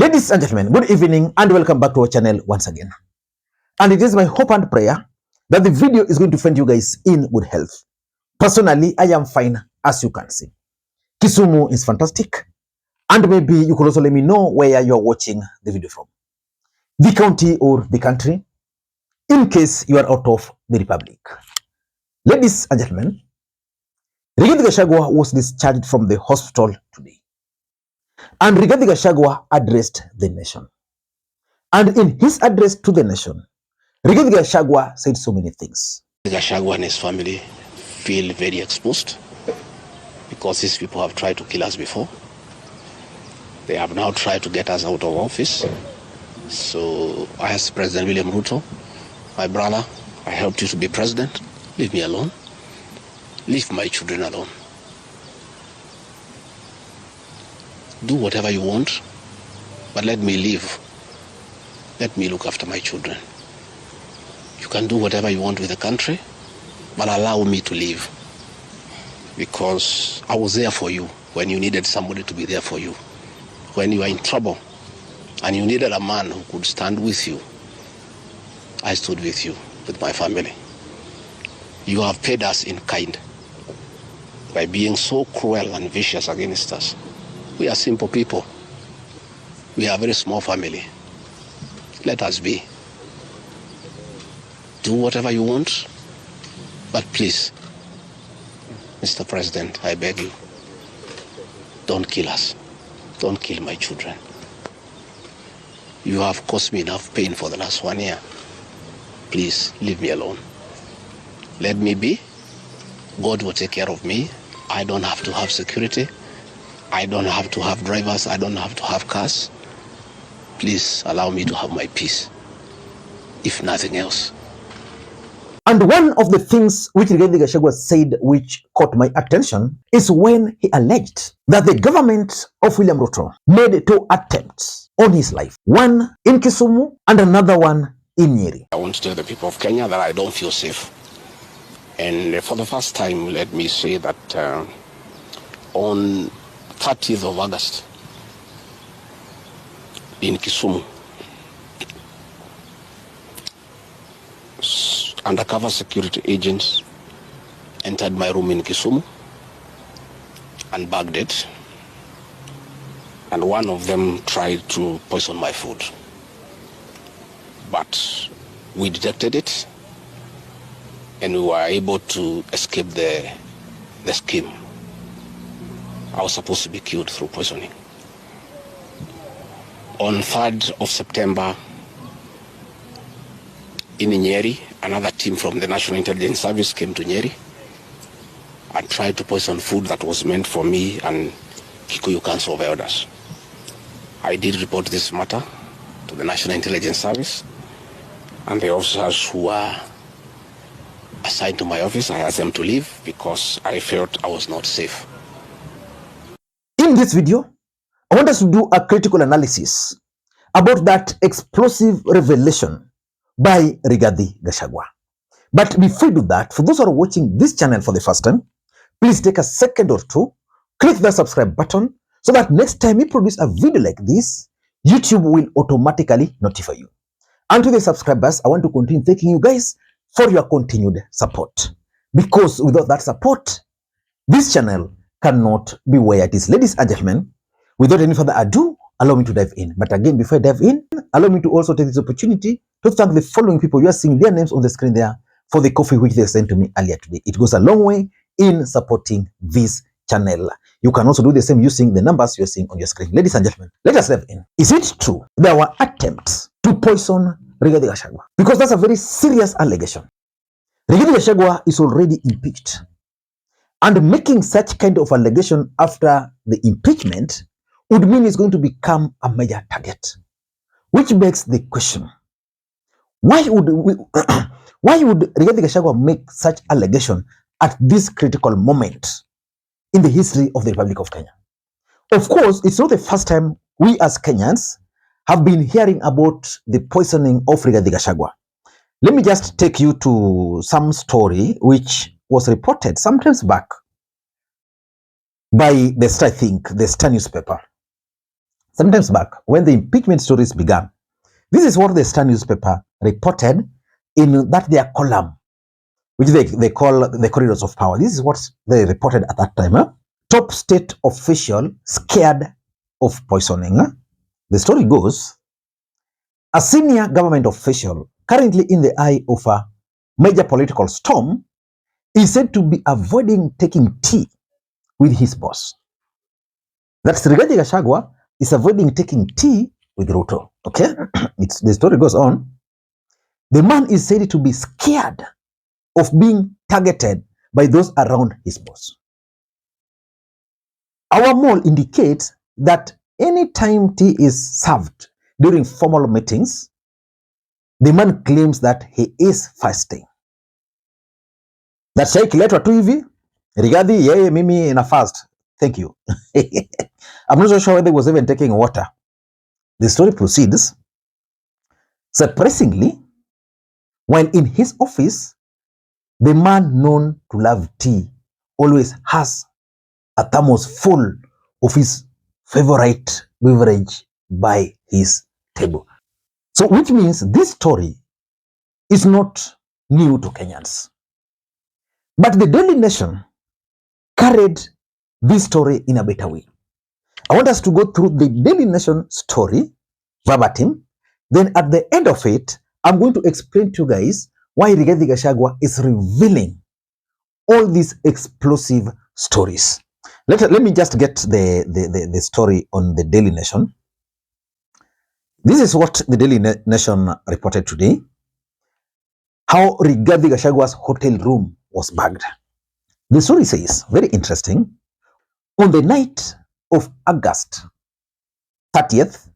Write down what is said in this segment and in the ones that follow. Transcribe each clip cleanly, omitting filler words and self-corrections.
Ladies and gentlemen, good evening and welcome back to our channel once again. And it is my hope and prayer that the video is going to find you guys in good health. Personally, I am fine, as you can see. Kisumu is fantastic. And maybe you could also let me know where you are watching the video from. The county or the country, in case you are out of the republic. Ladies and gentlemen, Rigathi Gachagua was discharged from the hospital today. And Rigathi Gachagua addressed the nation. And in his address to the nation, Rigathi Gachagua said so many things. Gachagua and his family feel very exposed because these people have tried to kill us before. They have now tried to get us out of office. So I asked President William Ruto, my brother, I helped you to be president. Leave me alone. Leave my children alone. Do whatever you want, but let me live. Let me look after my children. You can do whatever you want with the country, but allow me to live. Because I was there for you when you needed somebody to be there for you. When you were in trouble and you needed a man who could stand with you, I stood with you, with my family. You have paid us in kind by being so cruel and vicious against us. We are simple people. We are a very small family. Let us be. Do whatever you want, but please, Mr. President, I beg you, don't kill us. Don't kill my children. You have caused me enough pain for the last 1 year. Please, leave me alone. Let me be. God will take care of me. I don't have to have security. I don't have to have drivers. I don't have to have cars. Please allow me to have my peace, if nothing else. And one of the things which Rigathi Gachagua said which caught my attention is when he alleged that the government of William Ruto made 2 attempts on his life. One in Kisumu and another one in Nyeri. I want to tell the people of Kenya that I don't feel safe. And for the first time, let me say that on 30th of August in Kisumu, undercover security agents entered my room in Kisumu and bagged it, and one of them tried to poison my food, but we detected it and we were able to escape the scheme. I was supposed to be killed through poisoning. On 3rd of September, in Nyeri, another team from the National Intelligence Service came to Nyeri and tried to poison food that was meant for me and Kikuyu Council of Elders. I did report this matter to the National Intelligence Service, and the officers who were assigned to my office, I asked them to leave because I felt I was not safe. In this video, I want us to do a critical analysis about that explosive revelation by Rigathi Gachagua. But before we do that, for those who are watching this channel for the first time, please take a second or two, click the subscribe button so that next time we produce a video like this, YouTube will automatically notify you. And to the subscribers, I want to continue thanking you guys for your continued support. Because without that support, this channel cannot be where it is. Ladies and gentlemen, without any further ado, allow me to dive in. But again, before I dive in, allow me to also take this opportunity to thank the following people. You are seeing their names on the screen there for the coffee which they sent to me earlier today. It goes a long way in supporting this channel. You can also do the same using the numbers you're seeing on your screen. Ladies and gentlemen, let us dive in. Is it true there were attempts to poison Rigathi Gachagua? Because that's a very serious allegation. Rigathi Gachagua is already impeached. And making such kind of allegation after the impeachment would mean he's going to become a major target. Which begs the question, why would Rigathi Gachagua make such allegation at this critical moment in the history of the Republic of Kenya? Of course, it's not the first time we as Kenyans have been hearing about the poisoning of Rigathi Gachagua. Let me just take you to some story which was reported sometimes back by the Star, I think, the Star newspaper. Sometimes back, when the impeachment stories began, this is what the Star newspaper reported in that their column, which they call the corridors of power. This is what they reported at that time. Top state official scared of poisoning. The story goes, a senior government official currently in the eye of a major political storm is said to be avoiding taking tea with his boss. That's Rigathi Gachagua is avoiding taking tea with Ruto. Okay, the story goes on. The man is said to be scared of being targeted by those around his boss. Our mole indicates that anytime tea is served during formal meetings, the man claims that he is fasting. That chai kiletwa tu hivi, Rigathi yeye mimi na fast. Thank you. I'm not so sure whether he was even taking water. The story proceeds. Surprisingly, when in his office, the man known to love tea always has a thermos full of his favorite beverage by his table. So which means this story is not new to Kenyans. But the Daily Nation carried this story in a better way. I want us to go through the Daily Nation story verbatim. Then at the end of it, I'm going to explain to you guys why Rigathi Gachagua is revealing all these explosive stories. Let me just get the story on the Daily Nation. This is what the Daily Nation reported today. How Rigathi Gachagua's hotel room was bagged. The story says, very interesting, on the night of August 30th,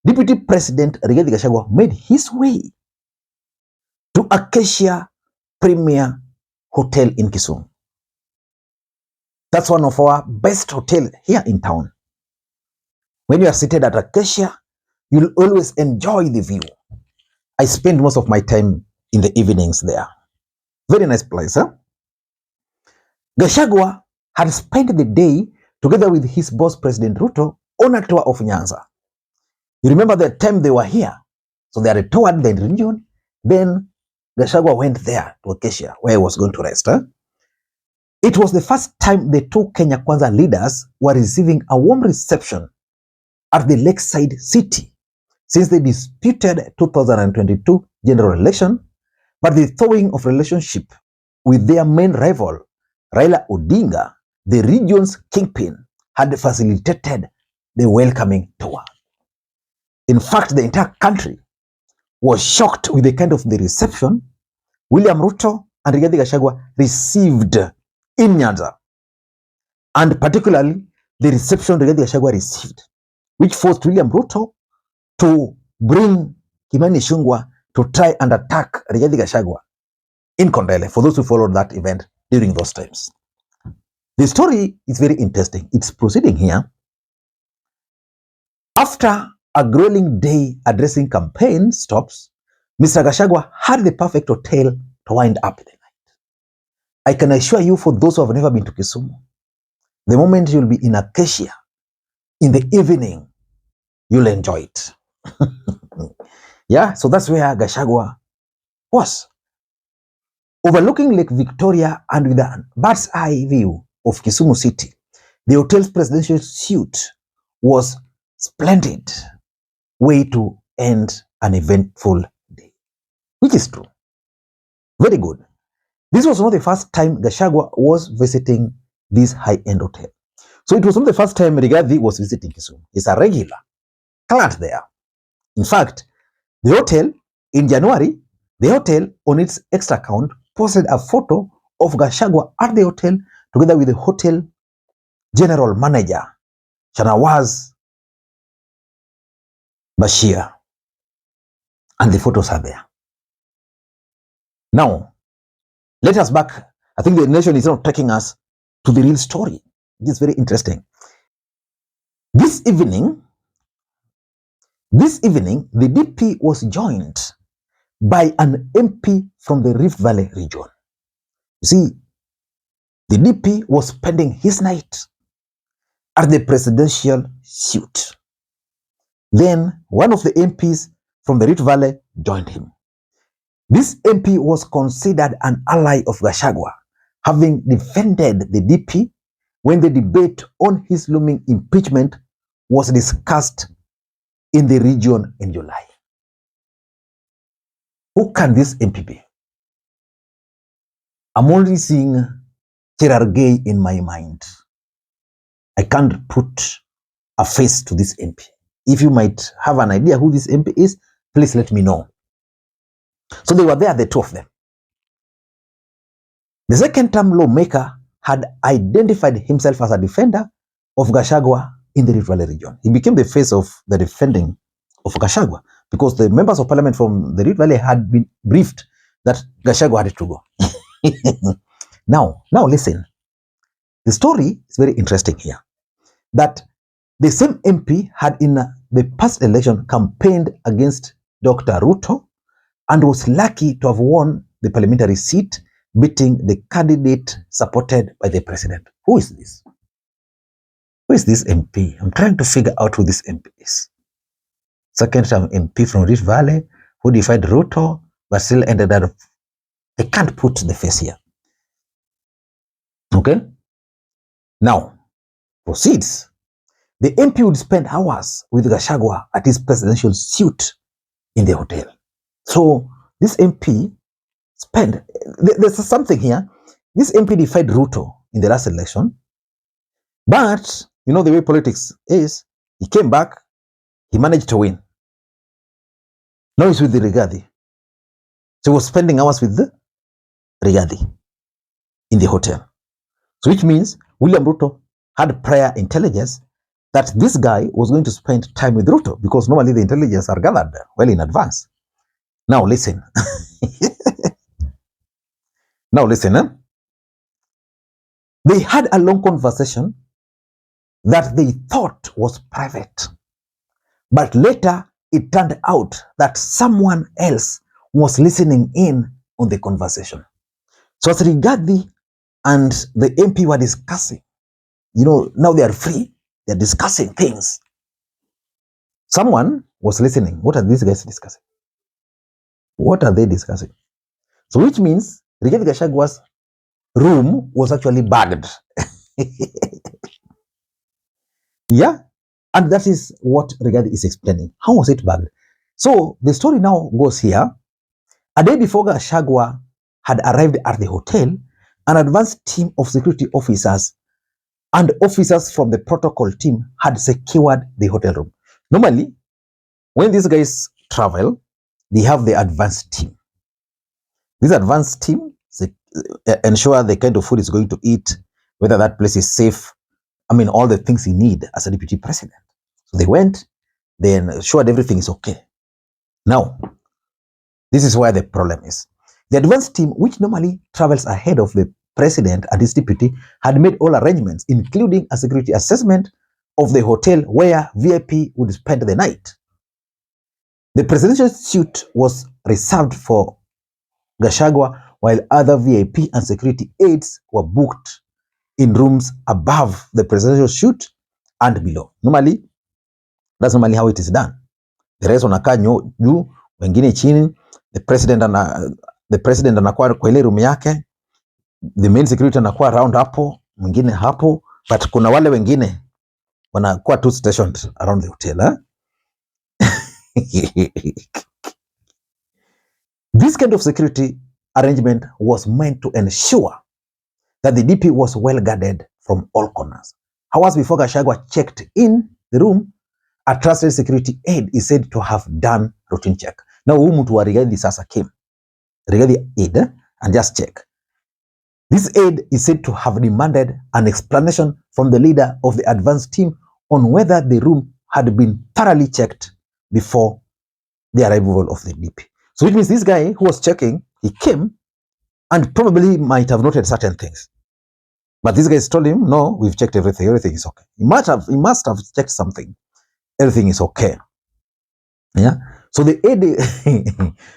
Deputy President Rigathi Gachagua made his way to Acacia Premier Hotel in Kisumu. That's one of our best hotels here in town. When you are seated at Acacia, you'll always enjoy the view. I spend most of my time in the evenings there. Very nice place, huh? Gachagua had spent the day together with his boss, President Ruto, on a tour of Nyanza. You remember the time they were here? So they had toured the region. Then Gachagua went there to Acacia, where he was going to rest. Huh? It was the first time the two Kenya Kwanza leaders were receiving a warm reception at the lakeside city since the disputed 2022 general election, but the thawing of relationship with their main rival, Raila Odinga, the region's kingpin, had facilitated the welcoming tour. In fact, the entire country was shocked with the kind of the reception William Ruto and Rigathi Gachagua received in Nyanza, and particularly the reception Rigathi Gachagua received, which forced William Ruto to bring Kimani Ichung'wah to try and attack Rigathi Gachagua in Kondele, for those who followed that event during those times. The story is very interesting. It's proceeding here. After a grueling day addressing campaign stops, Mr. Gachagua had the perfect hotel to wind up the night. I can assure you, for those who have never been to Kisumu, the moment you'll be in Acacia in the evening, you'll enjoy it. Yeah, so that's where Gachagua was. Overlooking Lake Victoria and with a bird's eye view of Kisumu City, the hotel's presidential suite was splendid way to end an eventful day, which is true. Very good. This was not the first time Gachagua was visiting this high-end hotel. So it was not the first time Rigathi was visiting Kisumu. He's a regular client there. In fact, the hotel in January, the hotel on its extra account posted a photo of Gachagua at the hotel together with the hotel general manager, Shanawaz Bashir. And the photos are there. Now, let us back. I think the nation is not taking us to the real story. It is very interesting. This evening, the DP was joined by an MP from the Rift Valley region. You see, the DP was spending his night at the presidential suite. Then one of the MPs from the Rift Valley joined him. This MP was considered an ally of GACHAGUA, having defended the DP when the debate on his looming impeachment was discussed in the region in July. Who can this MP be? I'm only seeing Cherargei in my mind. I can't put a face to this MP. If you might have an idea who this MP is, please let me know. So they were there, the two of them. The second-term lawmaker had identified himself as a defender of GACHAGUA in the Rift Valley region. He became the face of the defending of GACHAGUA because the members of parliament from the Rift Valley had been briefed that GACHAGUA had to go. Now listen. The story is very interesting here. That the same MP had in the past election campaigned against Dr. Ruto and was lucky to have won the parliamentary seat, beating the candidate supported by the president. Who is this? Who is this MP? I'm trying to figure out who this MP is. Second-term MP from Rift Valley who defied Ruto but still ended up. I can't put the face here. Okay? Now, proceeds. The MP would spend hours with GACHAGUA at his presidential suite in the hotel. So this MP spent, there's something here. This MP defied Ruto in the last election, but you know the way politics is, he came back, he managed to win. Now he's with the Rigathi. So he was spending hours with the Rigathi in the hotel. So which means William Ruto had prior intelligence that this guy was going to spend time with Ruto because normally the intelligence are gathered well in advance. Now listen. Now listen. They had a long conversation that they thought was private. But later it turned out that someone else was listening in on the conversation. So as Rigathi and the MP were discussing, you know, now they are free, they're discussing things. Someone was listening. What are these guys discussing? What are they discussing? So which means Rigathi Gachagua's room was actually bagged. Yeah, and that is what Rigathi is explaining. How was it bagged? So the story now goes here. A day before GACHAGUA had arrived at the hotel, an advanced team of security officers and officers from the protocol team had secured the hotel room. Normally, when these guys travel, they have the advanced team. This advanced team ensure the kind of food is going to eat, whether that place is safe. I mean, all the things he need as a deputy president. So they went, they ensured everything is okay. Now, this is where the problem is. The advanced team, which normally travels ahead of the president and his deputy, had made all arrangements, including a security assessment of the hotel where VIP would spend the night. The presidential suite was reserved for GACHAGUA, while other VIP and security aides were booked in rooms above the presidential suite and below. Normally, that's normally how it is done. The rest wanakaa juu, wengine chini. The president anakuwa kwa ile room yake, the main security anakuwa around hapo, mwingine hapo, but kuna wale wengine wanakuwa two stationed around the hotel. This kind of security arrangement was meant to ensure that the DP was well guarded from all corners. Hours before GACHAGUA checked in the room, a trusted security aide is said to have done routine check. Now, huyu mtu wa Rigathi sasa came, Rigathi aide, and just check. This aide is said to have demanded an explanation from the leader of the advanced team on whether the room had been thoroughly checked before the arrival of the DP. So it means this guy who was checking, he came and probably might have noted certain things. But these guys told him, no, we've checked everything. Everything is okay. He must have checked something. Everything is okay. Yeah. So the aide,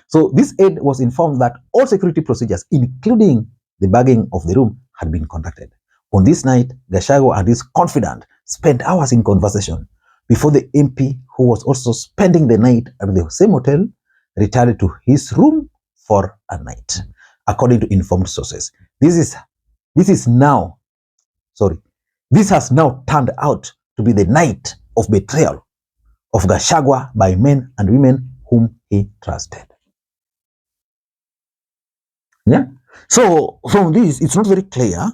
so this aide was informed that all security procedures, including the bagging of the room, had been conducted. On this night, GACHAGUA and his confidant spent hours in conversation. before the MP, who was also spending the night at the same hotel, returned to his room for a night, according to informed sources. This has now turned out to be the night of betrayal of Gachagua by men and women whom he trusted. Yeah. So from this, it's not very clear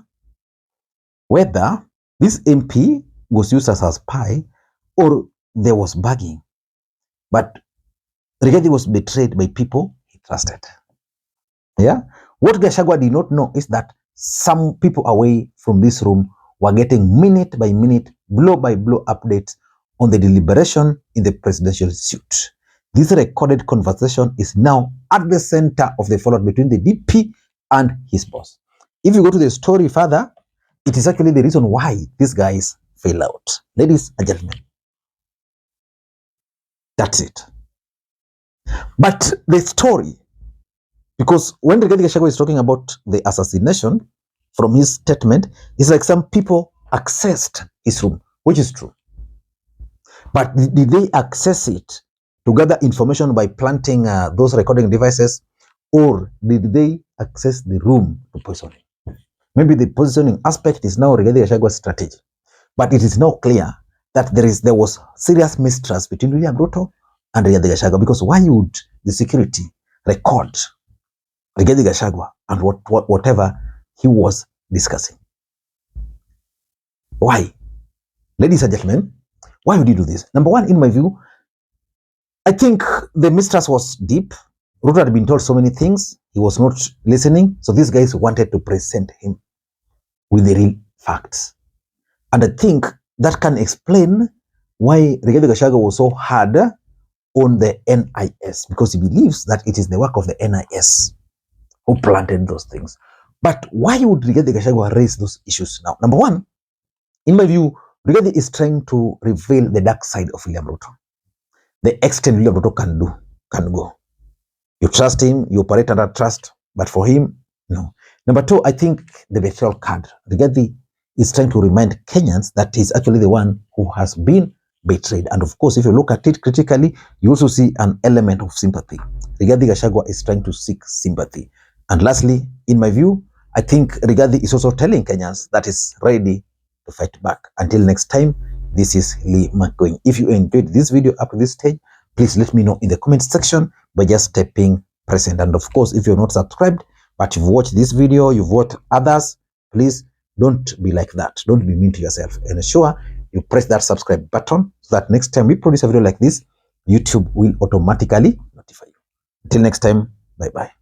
whether this MP was used as a spy or there was bugging. But Rigathi was betrayed by people he trusted. Yeah. What Gachagua did not know is that some people away from this room were getting minute by minute, blow by blow updates on the deliberation in the presidential suite. This recorded conversation is now at the center of the fallout between the DP and his boss. If you go to the story further, it is actually the reason why these guys fell out. Ladies and gentlemen, that's it. But the story, because when Rigathi Gachagua is talking about the assassination, from his statement, it's like some people accessed his room, which is true. But did they access it to gather information by planting those recording devices, or did they access the room to poison him? Maybe the poisoning aspect is now Rigathi Gachagua's strategy. But it is now clear that there was serious mistrust between William Ruto and Rigathi Gachagua, because why would the security record Rigathi Gachagua and whatever he was discussing? Why? Ladies and gentlemen, why would you do this? Number one, in my view, I think the mistrust was deep. Ruto had been told so many things. He was not listening. So these guys wanted to present him with the real facts. And I think that can explain why Rigathi Gachagua was so hard on the NIS, because he believes that it is the work of the NIS who planted those things. But why would Rigathi Gachagua raise those issues now? Number one, in my view, Rigathi is trying to reveal the dark side of William Ruto. The extent William Ruto can go. You trust him, you operate under trust, but for him, no. Number two, I think the betrayal card. Rigathi is trying to remind Kenyans that he's actually the one who has been betrayed. And of course, if you look at it critically, you also see an element of sympathy. Rigathi Gachagua is trying to seek sympathy. And lastly, in my view, I think Rigathi is also telling Kenyans that he's ready to fight back. Until next time, this is Makwiny. If you enjoyed this video up to this stage, please let me know in the comment section by just tapping present. And of course, if you're not subscribed, but you've watched this video, you've watched others, please don't be like that. Don't be mean to yourself. And ensure you press that subscribe button so that next time we produce a video like this, YouTube will automatically notify you. Until next time, bye-bye.